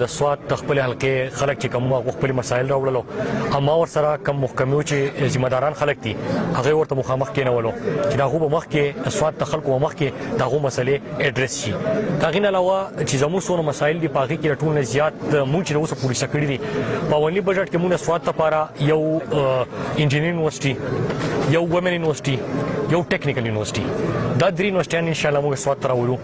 د سواد خپل حلقې خلک چې کوم خپل مسایل راوړلو اما ور سره کوم محکمو چې ذمہداران خلک دي هغه ورته مخامخ کېنولو چې دا غو مخ کې سواد د خلکو مخ کې دا غو مسلې اډریس شي دا غین علاوه چې زموږ سونه مسایل دي پاږي کې ټول نه زیات مونږ چې اوسه پولیسه کړی دي په ونی بجټ کې مونږ سواد لپاره یو انجینرینګ یونیورسيټي یو وومن یونیورسيټي یو ټیکنیکل یونیورسيټي دا درې یونیورسيټي ان شاء الله موږ سواد تراولو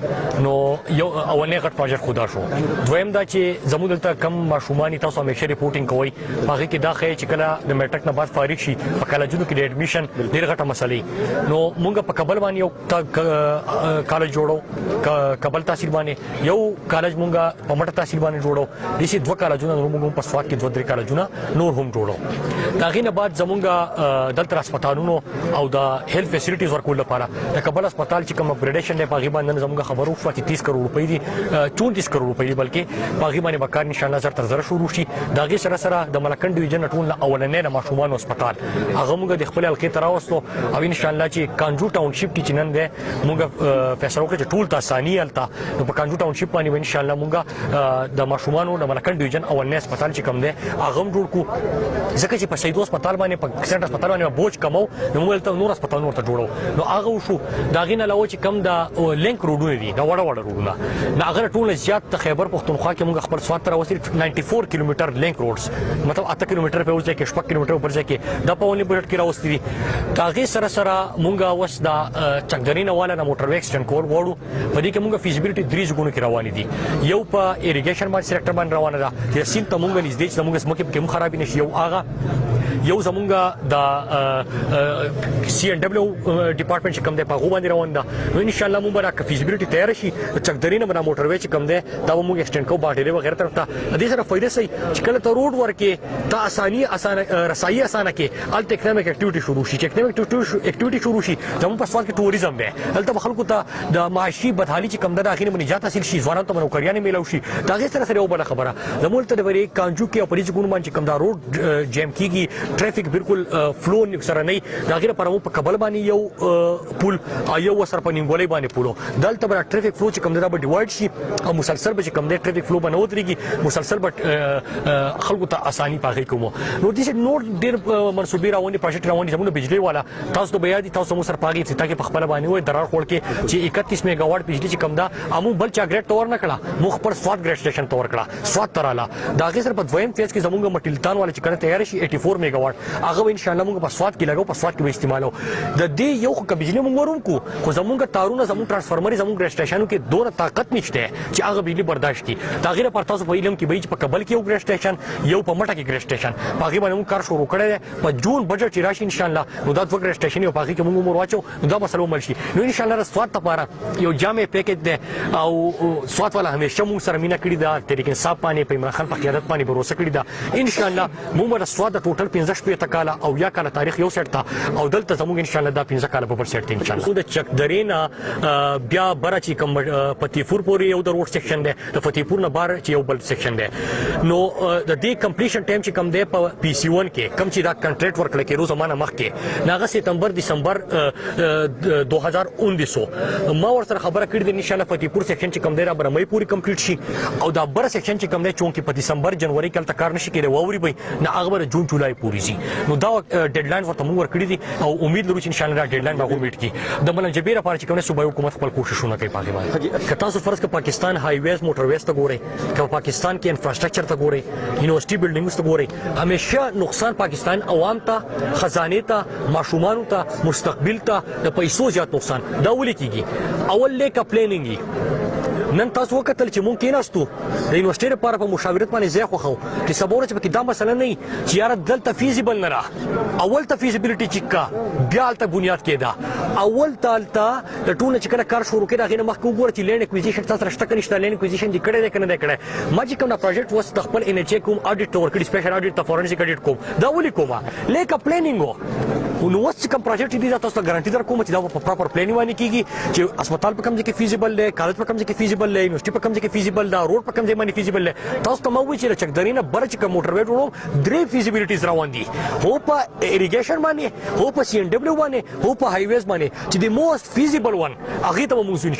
نو یو اولنې غټ پروژه خدا شو دویم دا چې زموږ دلته کم ماشومان تاسو همیشه ریپورټینګ کوي هغه کې دا خې چې کله د میټرک نه بعد فارغ شي په کالجونو کې د اډمیشن ډېر غټه مسلې نو موږ په کابل باندې یو کالج جوړو کابل تحصیل باندې یو کالج موږ په مټه تحصیل باندې جوړو د شي دوه کالجونه موږ په سواد کې دوه درې کالجونه نور هم جوړو دا غینه بعد زموږ دلته هسپتالونو او د هیلث فیسیلیټیز ورکول لپاره د کابل هسپتال چې کوم اپګریډیشن دی په غیبه نن زموږ خبرو شو چې 30 کروڑ روپۍ دي 34 کروڑ روپۍ دي بلکې په غیبه باندې وکړ ان شاء الله تر زره شروع شي دا غي سره سره د ملکن ډیویژن ټول اولنې د ماشومان هسپتال هغه موږ د خپل حلقې تراوستو او ان شاء الله چې کانجو ټاونشپ کې چنن ده موږ فیصله وکړه ټول تاسانی التا په کانجو ټاونشپ باندې ان شاء الله موږ د ماشومان د ملکن ډیویژن اولنې هسپتال چې کوم ده هغه جوړ کو ځکه چې په سیدو هسپتال باندې په سنټر هسپتال باندې بوج کمو نو موږ ته نور هسپتال نور ته جوړو نو هغه شو دا غینه علاوه چې کم دا لینک روډونه دي دا وړه روډونه نه هغه ټول زیات خیبر پختونخوا کې موږ خپل سواد تر وسیل 94 کیلومتر لینک روډز مطلب 8 کیلومتر په ورځ کې 8 کیلومتر په ورځ کې دا په ونی بجټ کې راوستي دي دا غي سره سره موږ اوس دا چکدرینه والا د موټر وې ایکسټند کول وړو په دې کې موږ فیزیبিলিټي درې ځګونو کې روان دي یو په اریګیشن باندې سېکټر باندې روانه ده چې سین ته موږ نږدې چې موږ سمکه کې خرابې نشي یو هغه یو زمونږ د سی ان دبليو ډپارټمنټ چې کوم دی په غو باندې روان ده نو ان شاء الله موږ به فیزیبিলিټي تیار شي چکدرینه باندې موټر وې چې کوم دی دا موږ ایکسټند کو باټری وغیرہ طرف ته دې سره فائدې سي چې کله ته روډ ورکه ته اسانه رسایي اسانه کې الټ اکونومیک اکټیویټي شروع شي چې اکونومیک اکټیویټي شروع شي زموږ په سوال کې ټوریزم دی دلته خلکو ته د معاشي بدحالي چې کوم ده اخیری باندې جات حاصل شي ځوانانو ته نوکریانې میلاو شي دا غي سره یو بل خبره زموږ ته د وری کانجو کې او پریز ګون باندې کوم دا روډ جیم کیږي ټریفیک بالکل فلو سره نه دا غیر پر په کابل باندې یو پول یو سره په نیمګولې باندې پولو دلته بر ټریفیک فلو چې کوم دا به ډیوایډ شي او مسلسل به کوم دا ټریفیک فلو باندې ودرېږي مسلسل به خلکو ته اساني پاږي کوم نو دې نور ډیر منسوبي راونی پروجیکټ راونی زموږ بجلی والا تاسو ته بیا دي تاسو مو سره پاږي چې تاکي په خپل باندې وي درار خور کې چې 31 میگا واټ بجلی چې کوم دا امو بل چا ګریډ تور نه کړه مخ پر سواد ګریډ سټیشن تور کړه سواد تراله دا غي سره په دویم فیز کې زموږ مټیلتان والا چې کړه تیار شي 84 میگا واټ هغه ان شاء الله موږ په سواد کې لګاو په سواد کې به استعمالو د دې یو خو بجلی موږ ورون کو خو زموږ تارونه زموږ ترانسفارمر زموږ ګریډ سټیشنو کې دوه طاقت نشته چې هغه بجلی برداشت کړي دا غیر پر تاسو په علم کې به په کابل کې یو ګریډ سټیشن یو په مټه کې ګریډ سټیشن باغی باندې موږ کار شروع کړی په جون بجټ چې راشي ان شاء الله نو دا دوه ګریډ سټیشن یو باغی کې موږ مور واچو نو دا مسله مل شي نو ان شاء الله سواد لپاره یو جامع پیکیج ده او سواد والا همیشه موږ سره مینا کړی دا تحریک انصاف باندې په عمران خان په قیادت باندې باور کړی دا ان شاء الله موږ د سواد ټوټل 15 شپې تکاله او یا کال تاریخ یو سیټ تا او دلته زموږ ان شاء الله دا 15 کال په بل سیټ ان شاء الله د چک درینا بیا برچ کوم پتیفور پورې یو د روډ سیکشن ده د فتیپور نه بار چې یو بل سیکشن ده نو د دې کمپلیشن ټایم چې کم ده په پی سی 1 کې کم چې دا کنټریکټ ورکړل کې روز زمانه مخ کې ناغه سپتمبر دسمبر 2019 ما ورسره خبره کړې ده ان شاء الله فتیپور سیکشن چې کم ده را برمې پوری کمپلیټ شي او دا بر سیکشن چې کم ده چونکه په دسمبر جنوري کې تل کار نشي کېږي ووري به نه هغه بر جون جولای پوری شي نو دا ډیډلاین ورته موږ ورکړی دي او امید لرو چې ان شاء الله دا ډیډلاین به میټ کی د ملن جبیر لپاره چې کومه صوبایي حکومت خپل کوششونه کوي پاکي باندې که تاسو فرض ک پاکستان هایویز موټر ویز ته ګورئ که پاکستان کې انفراستراکچر ته ګورئ یونیورسيټي بلډینګز ته ګورئ همیشه نقصان پاکستان عوام ته خزانه ته ماشومان ته مستقبل ته د پیسو زیات نقصان دا ولې کیږي اول لیک پلانینګ نن تاسو وکتل چې مونږ کېناستو د یونیورسيټي لپاره په مشاورت باندې ځای خو چې سبا ورځ به دا مسله نه چې یار دلته فیزیبل نه را اول ته فیزیبিলিټي چیکا بیا ته بنیاد کېدا اول تالتا د ټول چې کله کار شروع کړه غینه مخکې وګوره چې لینډ اکوزیشن تاسو راشته کنيشته لینډ اکوزیشن دې کړه کنه دې کړه ما چې کوم پروجیکټ وس د خپل ان ایچ کوم اډیټ ور کړی سپیشل اډیټ ته فورنسیک اډیټ کوم دا ولي کومه لیک پلانینګ نو وس کوم پروجیکټ دې تاسو ګارانټي در کوم چې دا په پراپر پلانینګ باندې کیږي چې هسپتال په کوم ځای کې فیزیبل دی کالج په کوم ځای کې فیزیبل دی یونیورسيټي په کوم ځای کې فیزیبل دا روډ په کوم ځای باندې فیزیبل دی تاسو ته مو وی چې چکدرینه برچ کوم موټر وې ټولو درې فیزیبিলিټیز روان دي هو په اریګیشن باندې هو په سی ان دبليو باندې هو په هایویز باندې چې د موست فیزیبل ون هغه ته موږ ان